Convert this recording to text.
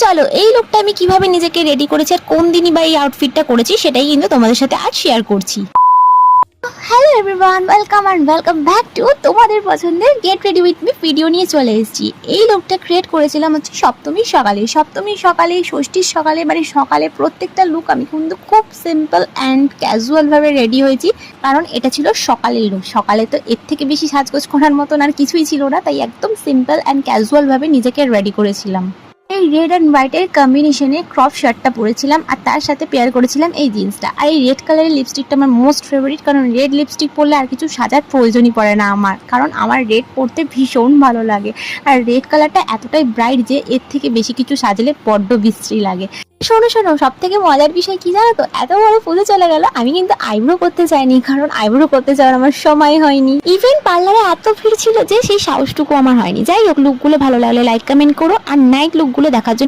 চলো এই লুকটা আমি কিভাবে নিজেকে রেডি করেছি আর কোন দিনই বা এই আউটফিটটা করেছি সেটাই কিন্তু তোমাদের সাথে আজ শেয়ার করছি। Hello everyone, welcome back to তোমাদের পছন্দের get ready with me video নিয়ে চলে এসেছি। এই লুকটা ক্রিয়েট করেছিলাম হচ্ছে সপ্তমীর সকালে ষষ্ঠীর সকালে, মানে সকালে প্রত্যেকটা লুক আমি কিন্তু খুব সিম্পল অ্যান্ড ক্যাজুয়াল ভাবে রেডি হয়েছি, কারণ এটা ছিল সকালের লুক। সকালে তো এর থেকে বেশি সাজগোজ করার মতন আর কিছুই ছিল না, তাই একদম সিম্পল অ্যান্ড ক্যাজুয়াল ভাবে নিজেকে রেডি করেছিলাম। এই রেড অ্যান্ড হোয়াইটের কম্বিনেশনে ক্রপ শার্টটা পরেছিলাম আর তার সাথে পেয়ার করেছিলাম এই জিন্সটা। আর এই রেড কালারের লিপস্টিকটা আমার মোস্ট ফেভারিট, কারণ রেড লিপস্টিক পরলে আর কিছু সাজার প্রয়োজনই পড়ে না আমার, কারণ আমার রেড পরতে ভীষণ ভালো লাগে। আর রেড কালারটা এতটাই ব্রাইট যে এর থেকে বেশি কিছু সাজলে বড্ড বিশ্রী লাগে। শোনো সব থেকে মজার বিষয় কি জানো তো, এত বড় পুজো চলে গেল আমি কিন্তু আইব্রো করতে চাইনি, কারণ আইব্রো করতে যাওয়ার আমার সময় হয়নি। ইভেন পার্লারে এত ভিড় ছিল যে সেই সাহসটুকু আমার হয়নি। যাই হোক, লুকগুলো ভালো লাগলে লাইক কমেন্ট করো, আর নাইট লুকগুলো দেখার জন্য